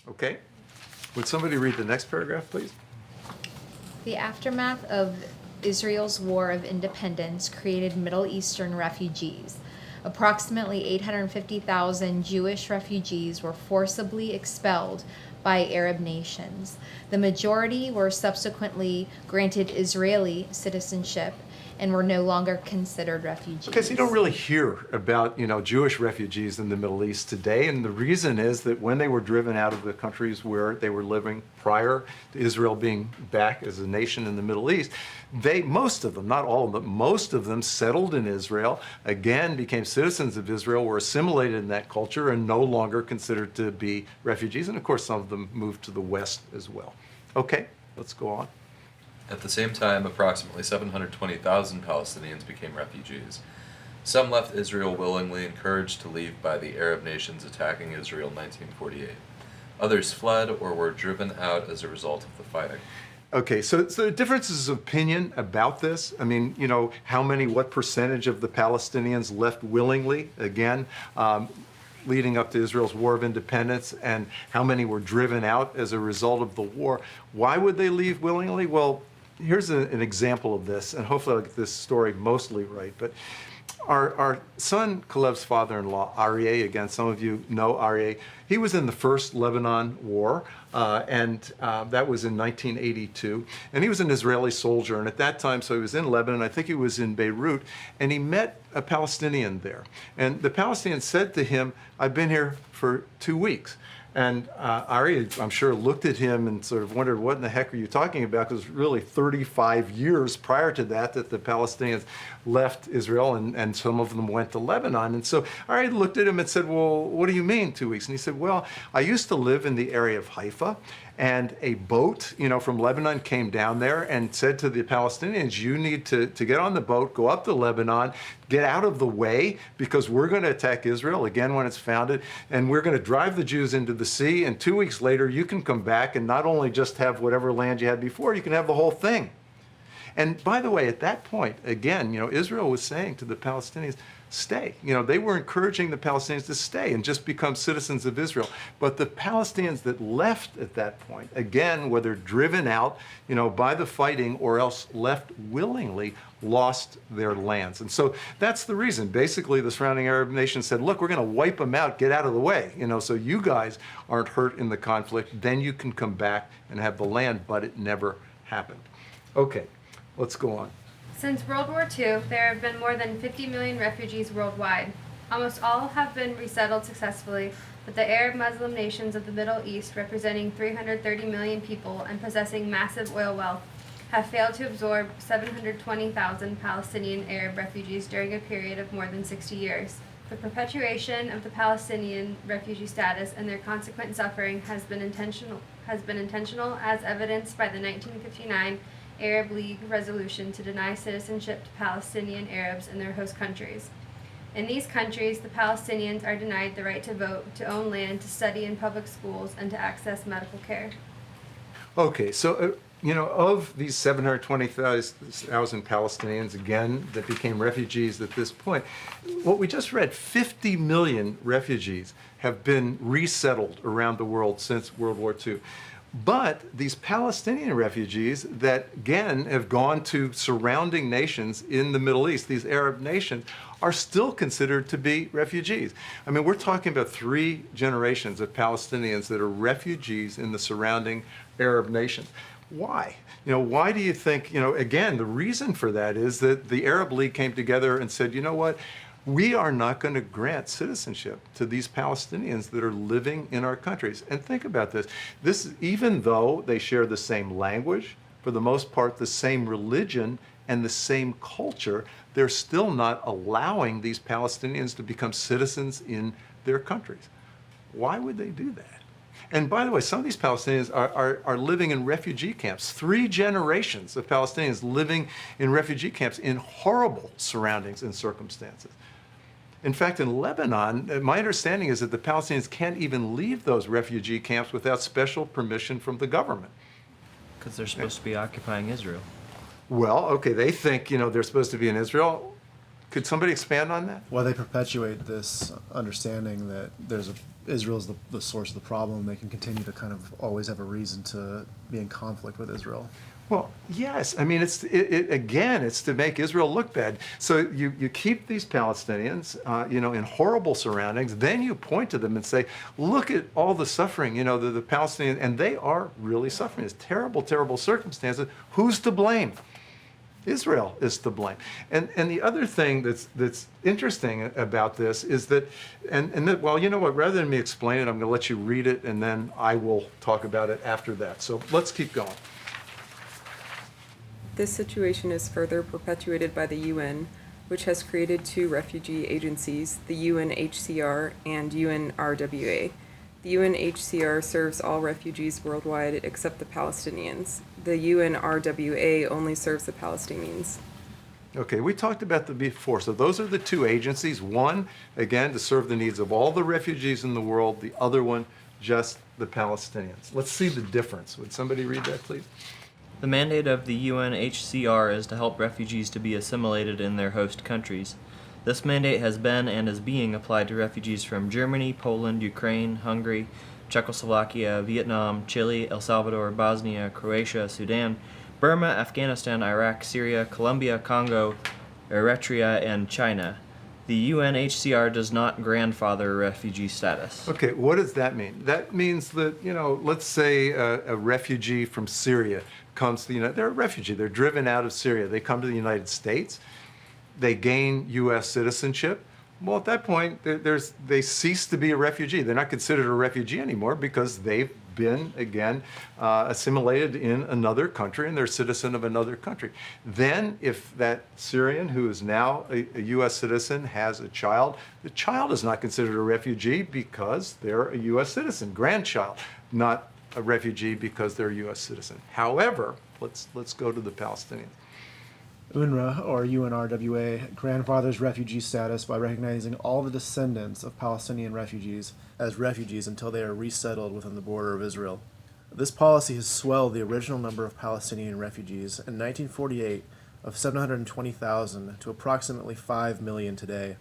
Okay. Would somebody read the next paragraph, please? The aftermath of Israel's War of Independence created Middle Eastern refugees. Approximately 850,000 Jewish refugees were forcibly expelled by Arab nations. The majority were subsequently granted Israeli citizenship and were no longer considered refugees. Okay, so you don't really hear about, Jewish refugees in the Middle East today, and the reason is that when they were driven out of the countries where they were living prior to Israel being back as a nation in the Middle East, most of them, not all of them, most of them settled in Israel, again became citizens of Israel, were assimilated in that culture, and no longer considered to be refugees, and of course some of them moved to the West as well. Okay, let's go on. At the same time, approximately 720,000 Palestinians became refugees. Some left Israel willingly, encouraged to leave by the Arab nations attacking Israel in 1948. Others fled or were driven out as a result of the fighting. Okay, so the differences of opinion about this, I mean, what percentage of the Palestinians left willingly, again, leading up to Israel's War of Independence, and how many were driven out as a result of the war. Why would they leave willingly? Well, here's an example of this, and hopefully I'll get this story mostly right. But our son Kalev's father-in-law, Aryeh, again, some of you know Aryeh, he was in the first Lebanon War, and that was in 1982. And he was an Israeli soldier, and at that time, so he was in Lebanon, I think he was in Beirut, and he met a Palestinian there. And the Palestinian said to him, "I've been here for 2 weeks." And Aryeh, I'm sure, looked at him and sort of wondered, what in the heck are you talking about? Because really 35 years prior to that the Palestinians left Israel, and some of them went to Lebanon. And so Aryeh looked at him and said, "Well, what do you mean 2 weeks?" And he said, "Well, I used to live in the area of Haifa, and a boat, from Lebanon came down there and said to the Palestinians, you need to get on the boat, go up to Lebanon, get out of the way, because we're going to attack Israel again when it's founded, and we're going to drive the Jews into the sea, and 2 weeks later you can come back and not only just have whatever land you had before, you can have the whole thing." And by the way, at that point, again, Israel was saying to the Palestinians, stay. They were encouraging the Palestinians to stay and just become citizens of Israel. But the Palestinians that left at that point, again, whether driven out, by the fighting or else left willingly, lost their lands. And so that's the reason. Basically, the surrounding Arab nations said, look, we're going to wipe them out, get out of the way, so you guys aren't hurt in the conflict, then you can come back and have the land, but it never happened. Okay, let's go on. Since World War II, there have been more than 50 million refugees worldwide. Almost all have been resettled successfully, but the Arab Muslim nations of the Middle East, representing 330 million people and possessing massive oil wealth, have failed to absorb 720,000 Palestinian Arab refugees during a period of more than 60 years. The perpetuation of the Palestinian refugee status and their consequent suffering has been intentional, as evidenced by the 1959 Arab League resolution to deny citizenship to Palestinian Arabs in their host countries. In these countries, the Palestinians are denied the right to vote, to own land, to study in public schools, and to access medical care. Okay, so, of these 720,000 Palestinians, again, that became refugees at this point, what we just read, 50 million refugees have been resettled around the world since World War II. But these Palestinian refugees that, again, have gone to surrounding nations in the Middle East, these Arab nations, are still considered to be refugees. I mean, we're talking about 3 generations of Palestinians that are refugees in the surrounding Arab nations. Why? Why do you think, again, the reason for that is that the Arab League came together and said, you know what? We are not going to grant citizenship to these Palestinians that are living in our countries. And think about this. Even though they share the same language, for the most part, the same religion and the same culture, they're still not allowing these Palestinians to become citizens in their countries. Why would they do that? And by the way, some of these Palestinians are living in refugee camps. 3 generations of Palestinians living in refugee camps in horrible surroundings and circumstances. In fact, in Lebanon, my understanding is that the Palestinians can't even leave those refugee camps without special permission from the government. Because they're supposed to be occupying Israel. Well, okay, they think, they're supposed to be in Israel. Could somebody expand on that? Well, they perpetuate this understanding that Israel's the source of the problem. They can continue to kind of always have a reason to be in conflict with Israel. Well, yes. I mean, again, it's to make Israel look bad. So you keep these Palestinians, in horrible surroundings. Then you point to them and say, look at all the suffering, the Palestinians, and they are really suffering. It's terrible, terrible circumstances. Who's to blame? Israel is to blame. And the other thing that's interesting about this is that, well, you know what, rather than me explain it, I'm going to let you read it, and then I will talk about it after that. So let's keep going. This situation is further perpetuated by the UN, which has created two refugee agencies, the UNHCR and UNRWA. The UNHCR serves all refugees worldwide except the Palestinians. The UNRWA only serves the Palestinians. Okay, we talked about them before. So those are the two agencies. One, again, to serve the needs of all the refugees in the world. The other one, just the Palestinians. Let's see the difference. Would somebody read that, please? The mandate of the UNHCR is to help refugees to be assimilated in their host countries. This mandate has been and is being applied to refugees from Germany, Poland, Ukraine, Hungary, Czechoslovakia, Vietnam, Chile, El Salvador, Bosnia, Croatia, Sudan, Burma, Afghanistan, Iraq, Syria, Colombia, Congo, Eritrea, and China. The UNHCR does not grandfather refugee status. Okay, what does that mean? That means that, let's say a refugee from Syria comes to the United States. They're a refugee. They're driven out of Syria. They come to the United States. They gain U.S. citizenship. Well, at that point, they cease to be a refugee. They're not considered a refugee anymore because they've been, again, assimilated in another country and they're a citizen of another country. Then, if that Syrian who is now a U.S. citizen has a child, the child is not considered a refugee because they're a U.S. citizen, grandchild, not a refugee because they're a U.S. citizen. However, let's go to the Palestinians. UNRWA, or UNRWA, grandfathers refugee status by recognizing all the descendants of Palestinian refugees as refugees until they are resettled within the border of Israel. This policy has swelled the original number of Palestinian refugees in 1948 of 720,000 to approximately 5 million today.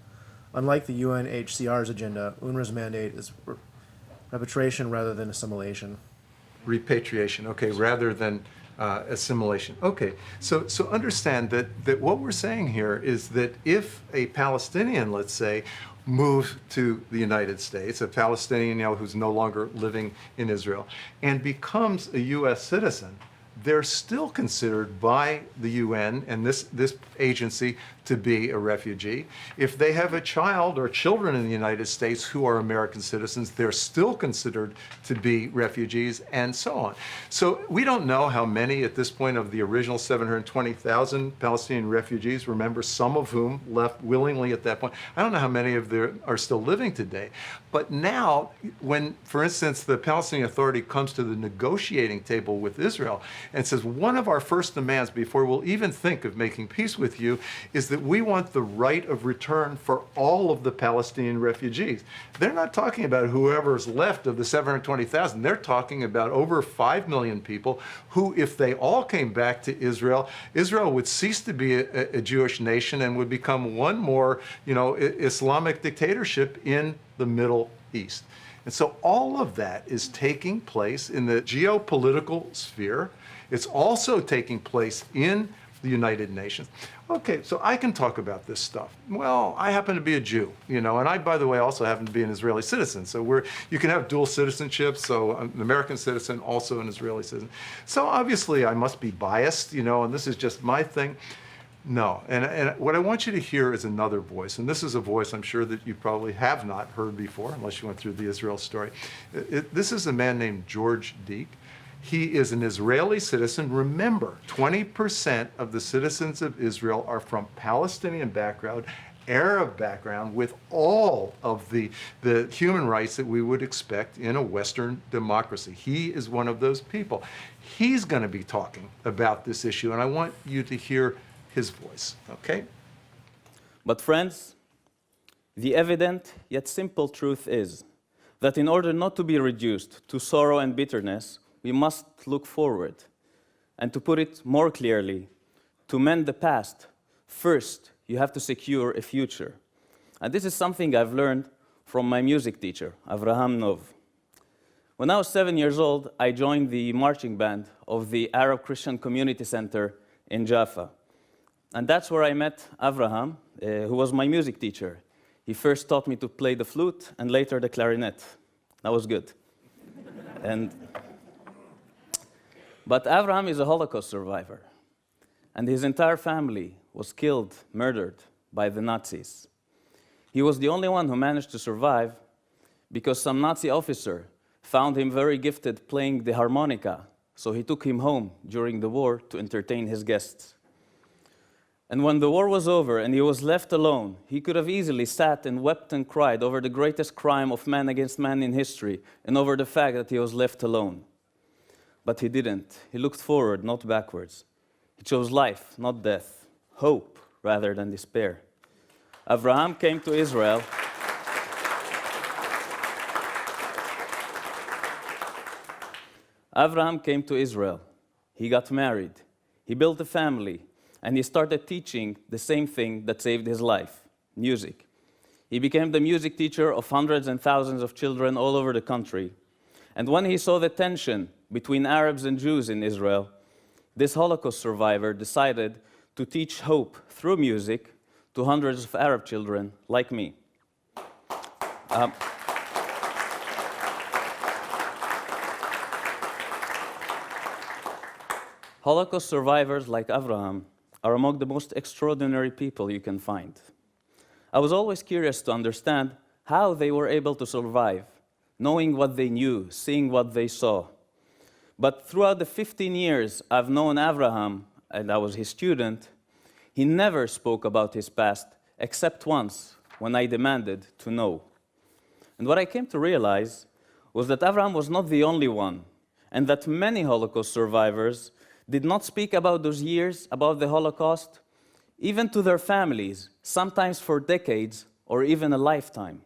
Unlike the UNHCR's agenda, UNRWA's mandate is repatriation rather than assimilation. Repatriation, okay, rather than assimilation. Okay, so understand that what we're saying here is that if a Palestinian, let's say, moves to the United States, a Palestinian who's no longer living in Israel, and becomes a U.S. citizen, they're still considered by the UN and this agency to be a refugee. If they have a child or children in the United States who are American citizens, they're still considered to be refugees, and so on. So we don't know how many at this point of the original 720,000 Palestinian refugees, remember, some of whom left willingly at that point. I don't know how many of them are still living today. But now, when, for instance, the Palestinian Authority comes to the negotiating table with Israel and says, one of our first demands before we'll even think of making peace with you is that we want the right of return for all of the Palestinian refugees. They're not talking about whoever's left of the 720,000. They're talking about over 5 million people who, if they all came back to Israel, Israel would cease to be a Jewish nation and would become one more, Islamic dictatorship in the Middle East. And so all of that is taking place in the geopolitical sphere. It's also taking place in the United Nations. Okay, so I can talk about this stuff. Well, I happen to be a Jew, and I, by the way, also happen to be an Israeli citizen. So you can have dual citizenship, so I'm an American citizen, also an Israeli citizen. So obviously I must be biased, and this is just my thing. No, and what I want you to hear is another voice, and this is a voice I'm sure that you probably have not heard before, unless you went through the Israel story. This is a man named George Deek. He is an Israeli citizen. Remember, 20% of the citizens of Israel are from Palestinian background, Arab background, with all of the human rights that we would expect in a Western democracy. He is one of those people. He's going to be talking about this issue, and I want you to hear his voice, okay? But friends, the evident yet simple truth is that in order not to be reduced to sorrow and bitterness, we must look forward. And to put it more clearly, to mend the past, first you have to secure a future. And this is something I've learned from my music teacher, Avraham Nov. When I was 7 years old, I joined the marching band of the Arab Christian Community Center in Jaffa. And that's where I met Avraham, who was my music teacher. He first taught me to play the flute and later the clarinet. That was good. But Avraham is a Holocaust survivor, and his entire family was killed, murdered by the Nazis. He was the only one who managed to survive because some Nazi officer found him very gifted playing the harmonica, so he took him home during the war to entertain his guests. And when the war was over and he was left alone, he could have easily sat and wept and cried over the greatest crime of man against man in history and over the fact that he was left alone. But he didn't. He looked forward, not backwards. He chose life, not death, hope rather than despair. Avraham came to Israel. Avraham came to Israel. He got married. He built a family. And he started teaching the same thing that saved his life, music. He became the music teacher of hundreds and thousands of children all over the country. And when he saw the tension between Arabs and Jews in Israel, this Holocaust survivor decided to teach hope through music to hundreds of Arab children like me. Holocaust survivors like Avraham are among the most extraordinary people you can find. I was always curious to understand how they were able to survive, knowing what they knew, seeing what they saw. But throughout the 15 years I've known Avraham, and I was his student, he never spoke about his past, except once, when I demanded to know. And what I came to realize was that Avraham was not the only one, and that many Holocaust survivors did not speak about those years, about the Holocaust, even to their families, sometimes for decades or even a lifetime.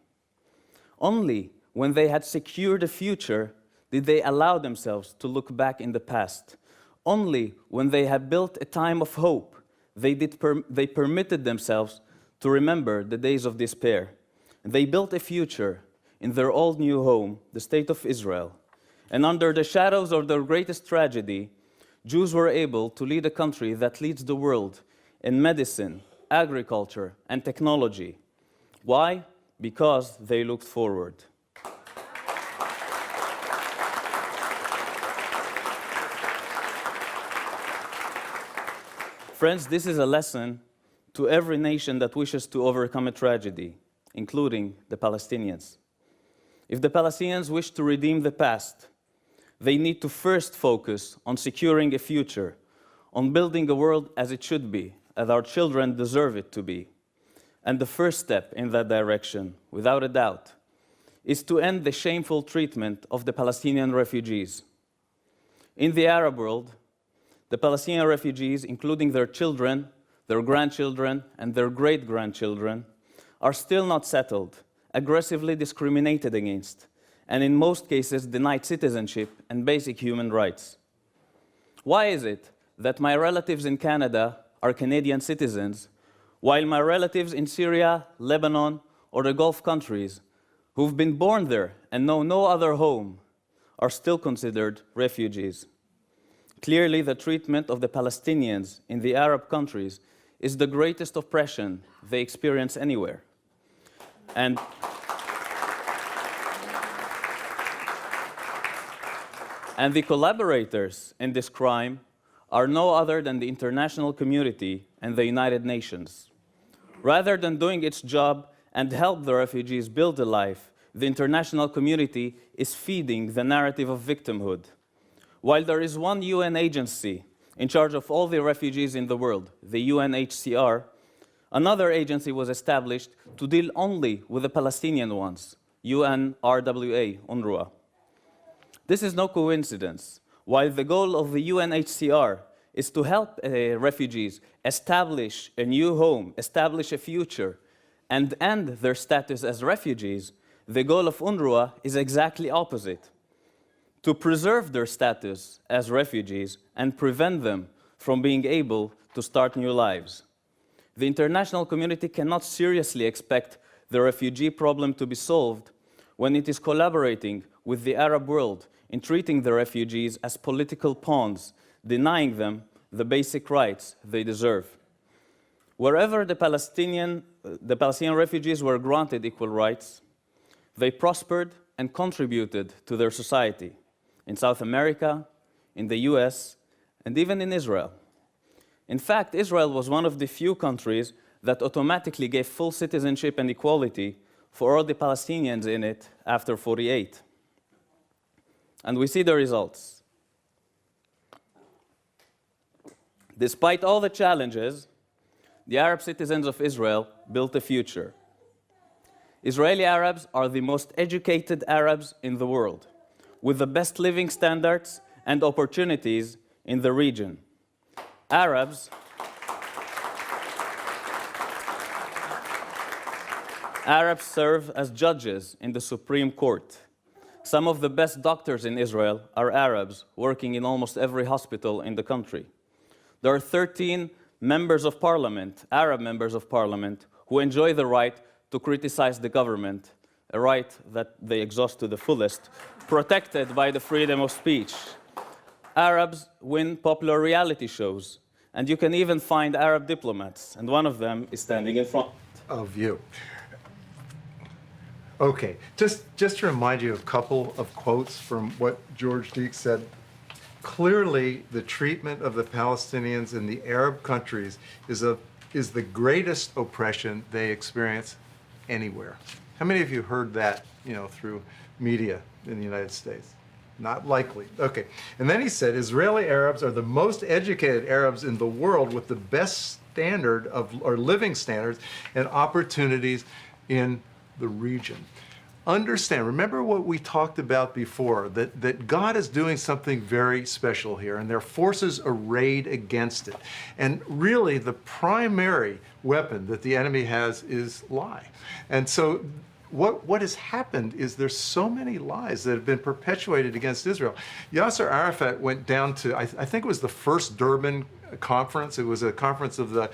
Only when they had secured a future did they allow themselves to look back in the past. Only when they had built a time of hope, they permitted themselves to remember the days of despair. They built a future in their old new home, the State of Israel. And under the shadows of their greatest tragedy, Jews were able to lead a country that leads the world in medicine, agriculture, and technology. Why? Because they looked forward. Friends, this is a lesson to every nation that wishes to overcome a tragedy, including the Palestinians. If the Palestinians wish to redeem the past, they need to first focus on securing a future, on building a world as it should be, as our children deserve it to be. And the first step in that direction, without a doubt, is to end the shameful treatment of the Palestinian refugees. In the Arab world, the Palestinian refugees, including their children, their grandchildren, and their great-grandchildren, are still not settled, aggressively discriminated against, and in most cases denied citizenship and basic human rights. Why is it that my relatives in Canada are Canadian citizens, while my relatives in Syria, Lebanon, or the Gulf countries, who've been born there and know no other home, are still considered refugees? Clearly, the treatment of the Palestinians in the Arab countries is the greatest oppression they experience anywhere. And the collaborators in this crime are no other than the international community and the United Nations. Rather than doing its job and help the refugees build a life, the international community is feeding the narrative of victimhood. While there is one UN agency in charge of all the refugees in the world, the UNHCR, another agency was established to deal only with the Palestinian ones, UNRWA, UNRWA. This is no coincidence. While the goal of the UNHCR is to help refugees establish a new home, establish a future, and end their status as refugees, the goal of UNRWA is exactly opposite: to preserve their status as refugees and prevent them from being able to start new lives. The international community cannot seriously expect the refugee problem to be solved when it is collaborating with the Arab world in treating the refugees as political pawns, denying them the basic rights they deserve. Wherever the Palestinian refugees were granted equal rights, they prospered and contributed to their society, in South America, in the US, and even in Israel. In fact, Israel was one of the few countries that automatically gave full citizenship and equality for all the Palestinians in it after 48. And we see the results. Despite all the challenges, the Arab citizens of Israel built a future. Israeli Arabs are the most educated Arabs in the world, with the best living standards and opportunities in the region. Arabs serve as judges in the Supreme Court. Some of the best doctors in Israel are Arabs, working in almost every hospital in the country. There are 13 members of parliament, Arab members of parliament, who enjoy the right to criticize the government, a right that they exhaust to the fullest, protected by the freedom of speech. Arabs win popular reality shows, and you can even find Arab diplomats, and one of them is standing in front of you. Okay, just to remind you of a couple of quotes from what George Deek said. Clearly, the treatment of the Palestinians in the Arab countries is the greatest oppression they experience anywhere. How many of you heard that, through media in the United States? Not likely. Okay. And then he said, Israeli Arabs are the most educated Arabs in the world with the best standard or living standards and opportunities in the region. Understand, remember what we talked about before, that God is doing something very special here, and there are forces arrayed against it. And really, the primary weapon that the enemy has is lie. And so what has happened is there's so many lies that have been perpetuated against Israel. Yasser Arafat went down to, I think it was the first Durban conference. It was a conference of the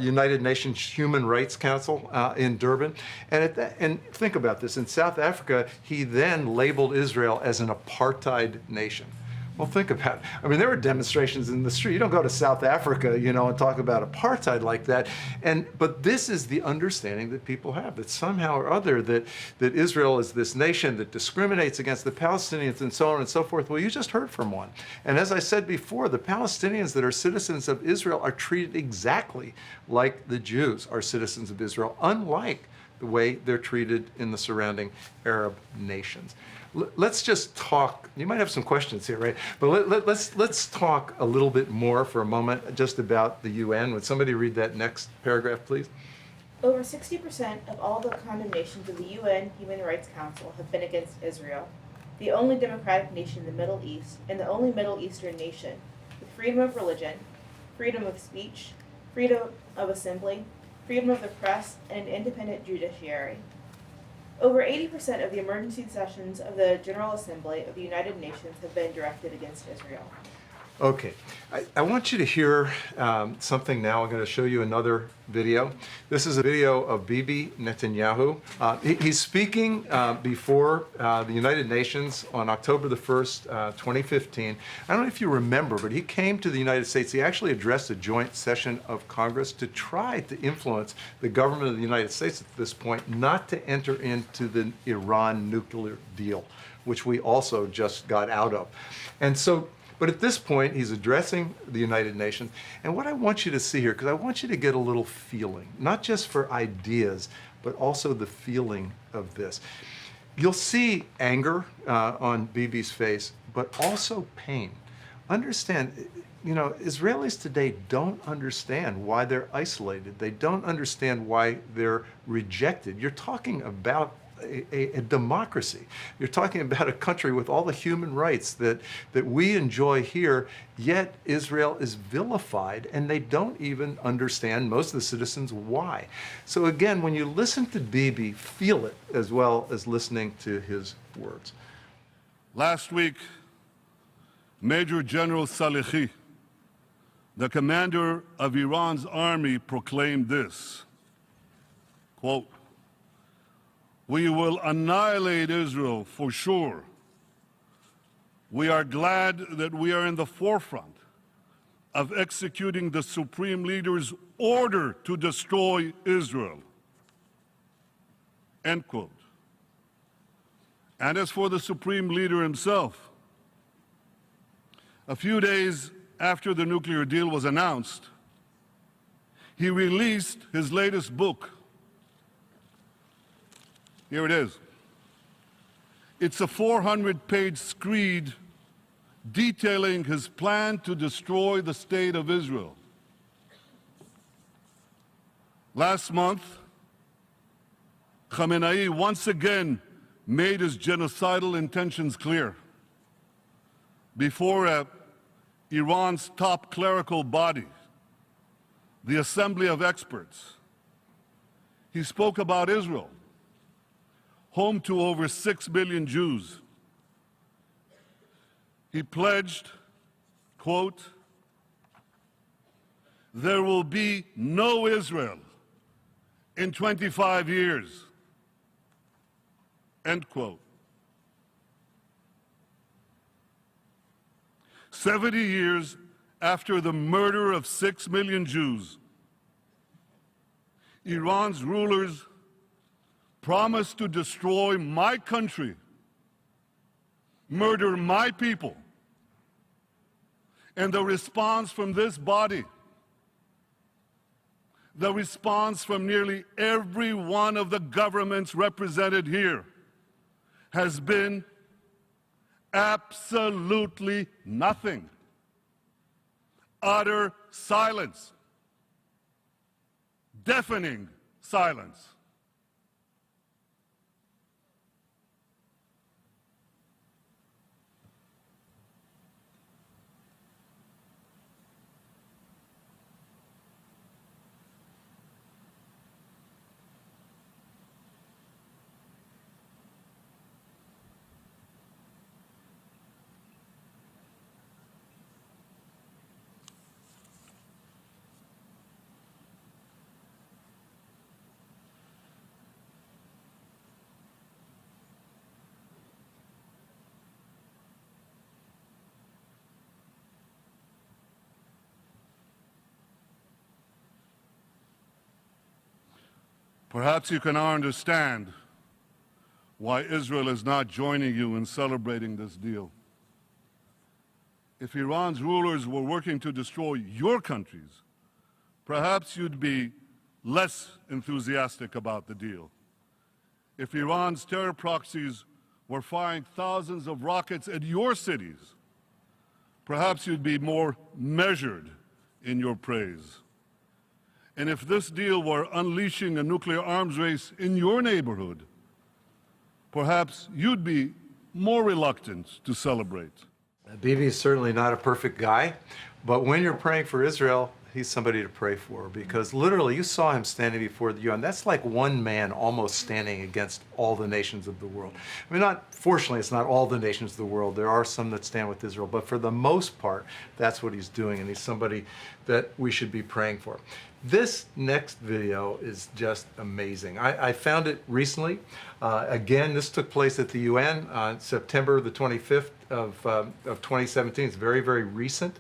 United Nations Human Rights Council in Durban. And think about this. In South Africa, he then labeled Israel as an apartheid nation. Well, think about it. I mean, there were demonstrations in the street. You don't go to South Africa, and talk about apartheid like that. But this is the understanding that people have, that somehow or other that Israel is this nation that discriminates against the Palestinians and so on and so forth. Well, you just heard from one. And as I said before, the Palestinians that are citizens of Israel are treated exactly like the Jews are citizens of Israel, unlike the way they're treated in the surrounding Arab nations. Let's just talk. You might have some questions here, right? But let's talk a little bit more for a moment just about the UN. Would somebody read that next paragraph, please? Over 60% of all the condemnations of the UN Human Rights Council have been against Israel, the only democratic nation in the Middle East and the only Middle Eastern nation with freedom of religion, freedom of speech, freedom of assembly, freedom of the press, and an independent judiciary. Over 80% of the emergency sessions of the General Assembly of the United Nations have been directed against Israel. Okay, I want you to hear something now. I'm going to show you another video. This is a video of Bibi Netanyahu. He's speaking before the United Nations on October the 1st, 2015. I don't know if you remember, but he came to the United States. He actually addressed a joint session of Congress to try to influence the government of the United States at this point not to enter into the Iran nuclear deal, which we also just got out of. And so, but at this point, he's addressing the United Nations. And what I want you to see here, because I want you to get a little feeling, not just for ideas, but also the feeling of this. You'll see anger on Bibi's face, but also pain. Understand, Israelis today don't understand why they're isolated. They don't understand why they're rejected. You're talking about a democracy. You're talking about a country with all the human rights that we enjoy here, yet Israel is vilified, and they don't even understand, most of the citizens, why. So again, when you listen to Bibi, feel it as well as listening to his words. Last week, Major General Salehi, the commander of Iran's army proclaimed this, quote, "We will annihilate Israel for sure. We are glad that we are in the forefront of executing the Supreme Leader's order to destroy Israel." End quote. And as for the Supreme Leader himself, a few days after the nuclear deal was announced, he released his latest book. Here it is. It's a 400-page screed detailing his plan to destroy the state of Israel. Last month, Khamenei once again made his genocidal intentions clear before Iran's top clerical body, the Assembly of Experts. He spoke about Israel, home to over 6 million Jews. He pledged, quote, "There will be no Israel in 25 years." End quote. 70 years after the murder of 6 million Jews, Iran's rulers promised to destroy my country, murder my people. And the response from this body, the response from nearly every one of the governments represented here, has been absolutely nothing. Utter silence. Deafening silence. Perhaps you can now understand why Israel is not joining you in celebrating this deal. If Iran's rulers were working to destroy your countries, perhaps you'd be less enthusiastic about the deal. If Iran's terror proxies were firing thousands of rockets at your cities, perhaps you'd be more measured in your praise. And if this deal were unleashing a nuclear arms race in your neighborhood, perhaps you'd be more reluctant to celebrate. Bibi is certainly not a perfect guy, but when you're praying for Israel, he's somebody to pray for, because literally you saw him standing before the UN. That's like one man almost standing against all the nations of the world. I mean, fortunately, it's not all the nations of the world. There are some that stand with Israel, but for the most part, that's what he's doing, and he's somebody that we should be praying for. This next video is just amazing. I found it recently. Again, this took place at the UN on September the 25th of 2017. It's very, very recent.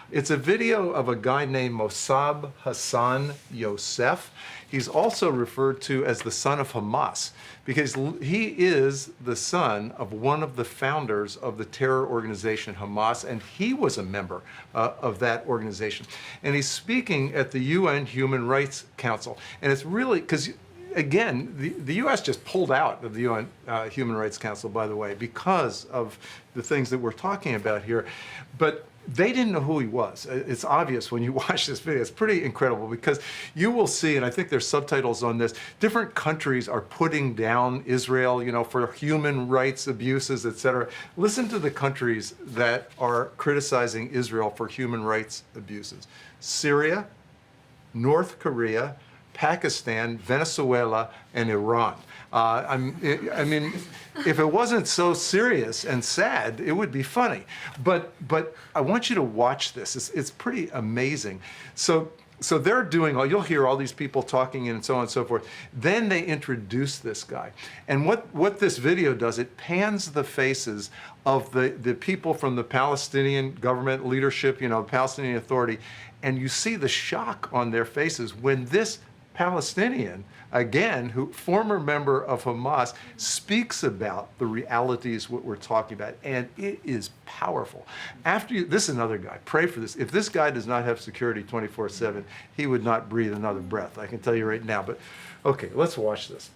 It's a video of a guy named Mossab Hassan Youssef. He's also referred to as the son of Hamas because he is the son of one of the founders of the terror organization Hamas, and he was a member of that organization. And he's speaking at the UN Human Rights Council. And it's really, because again, the U.S. just pulled out of the UN Human Rights Council, by the way, because of the things that we're talking about here. But they didn't know who he was. It's obvious when you watch this video. It's pretty incredible because you will see, and I think there's subtitles on this, different countries are putting down Israel, for human rights abuses, etc. Listen to the countries that are criticizing Israel for human rights abuses. Syria, North Korea, Pakistan, Venezuela, and Iran. I mean, if it wasn't so serious and sad, it would be funny. But I want you to watch this. It's pretty amazing. So they're doing you'll hear all these people talking and so on and so forth. Then they introduce this guy. And what this video does, it pans the faces of the people from the Palestinian government leadership, Palestinian Authority, and you see the shock on their faces when this Palestinian, again, former member of Hamas, speaks about the realities what we're talking about, and it is powerful. This is another guy. Pray for this. If this guy does not have security 24/7, he would not breathe another breath. I can tell you right now. But okay, let's watch this.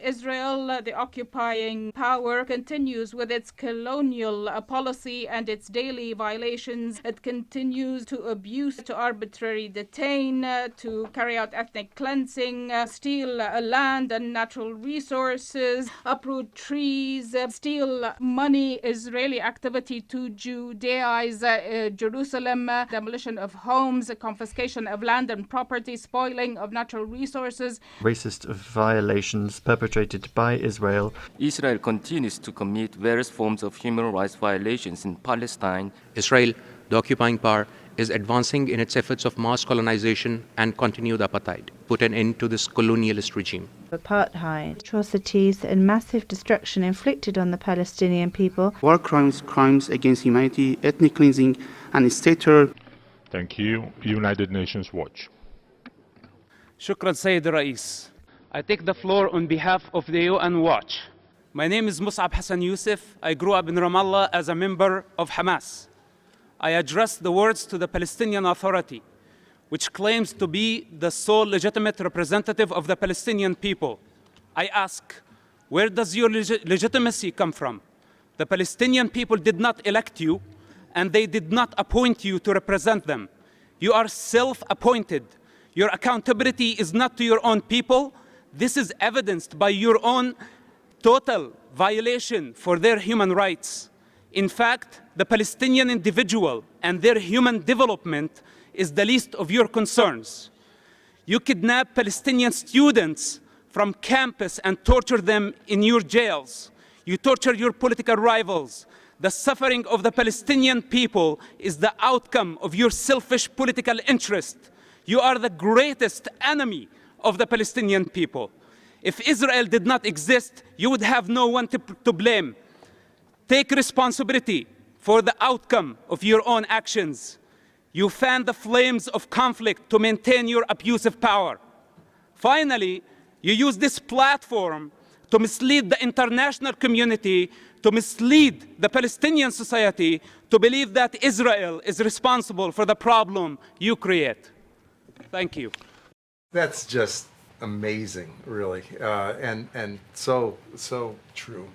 Israel, the occupying power, continues with its colonial policy and its daily violations. It continues to abuse, to arbitrarily detain, to carry out ethnic cleansing, steal land and natural resources, uproot trees, steal money, Israeli activity to Judaize Jerusalem, demolition of homes, confiscation of land and property, spoiling of natural resources. Racist violations perpetrated by Israel. Israel continues to commit various forms of human rights violations in Palestine. Israel, the occupying power, is advancing in its efforts of mass colonization and continued apartheid. Put an end to this colonialist regime. Apartheid, atrocities and massive destruction inflicted on the Palestinian people. War crimes, crimes against humanity, ethnic cleansing and state terror. Thank you. United Nations Watch. Shukran Sayyid Rais. I take the floor on behalf of the UN Watch. My name is Mus'ab Hassan Youssef. I grew up in Ramallah as a member of Hamas. I address the words to the Palestinian Authority, which claims to be the sole legitimate representative of the Palestinian people. I ask, where does your legitimacy come from? The Palestinian people did not elect you, and they did not appoint you to represent them. You are self-appointed. Your accountability is not to your own people. This is evidenced by your own total violation for their human rights. In fact, the Palestinian individual and their human development is the least of your concerns. You kidnap Palestinian students from campus and torture them in your jails. You torture your political rivals. The suffering of the Palestinian people is the outcome of your selfish political interest. You are the greatest enemy of the Palestinian people. If Israel did not exist, you would have no one to blame. Take responsibility for the outcome of your own actions. You fan the flames of conflict to maintain your abusive power. Finally, you use this platform to mislead the international community, to mislead the Palestinian society, to believe that Israel is responsible for the problem you create. Thank you. That's just amazing, really, and so true.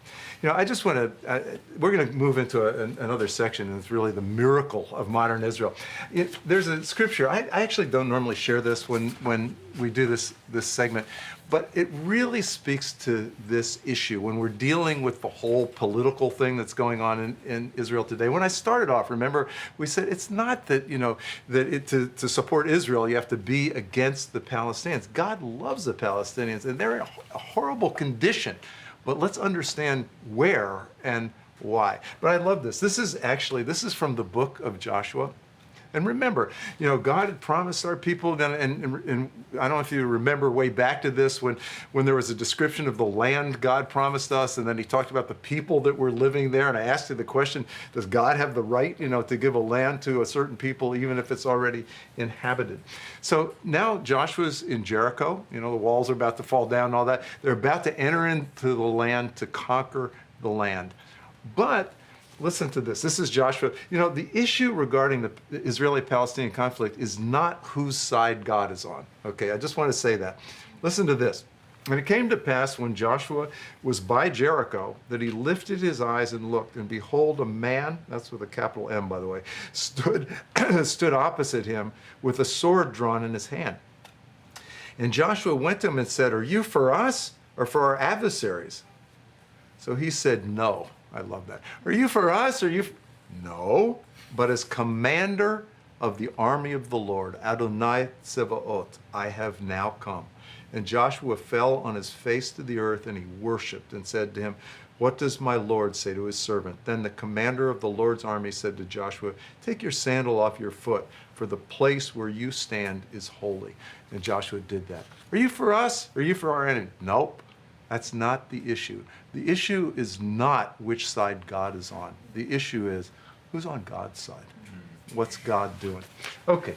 I just want to. We're going to move into another section, and it's really the miracle of modern Israel. There's a scripture. I actually don't normally share this when we do this segment, but it really speaks to this issue when we're dealing with the whole political thing that's going on in Israel today. When I started off, remember, we said it's not that, to support Israel, you have to be against the Palestinians. God loves the Palestinians, and they're in a horrible condition. But let's understand where and why. But I love this. This is from the book of Joshua. And remember, God had promised our people, and I don't know if you remember way back to this, when there was a description of the land God promised us, and then he talked about the people that were living there, and I asked you the question, does God have the right, to give a land to a certain people, even if it's already inhabited? So now Joshua's in Jericho, the walls are about to fall down and all that. They're about to enter into the land to conquer the land. But listen to this. This is Joshua. The issue regarding the Israeli-Palestinian conflict is not whose side God is on. Okay, I just want to say that. Listen to this. And it came to pass when Joshua was by Jericho that he lifted his eyes and looked, and behold, a man, that's with a capital M, by the way, stood opposite him with a sword drawn in his hand. And Joshua went to him and said, "Are you for us or for our adversaries?" So he said, "No." I love that. "Are you for us? No, but as commander of the army of the Lord, Adonai Tsevaot, I have now come. And Joshua fell on his face to the earth, and he worshipped and said to him, what does my Lord say to his servant? Then the commander of the Lord's army said to Joshua, take your sandal off your foot, for the place where you stand is holy. And Joshua did that. Are you for us? Or are you for our enemy? Nope. That's not the issue. The issue is not which side God is on. The issue is who's on God's side. What's God doing? Okay.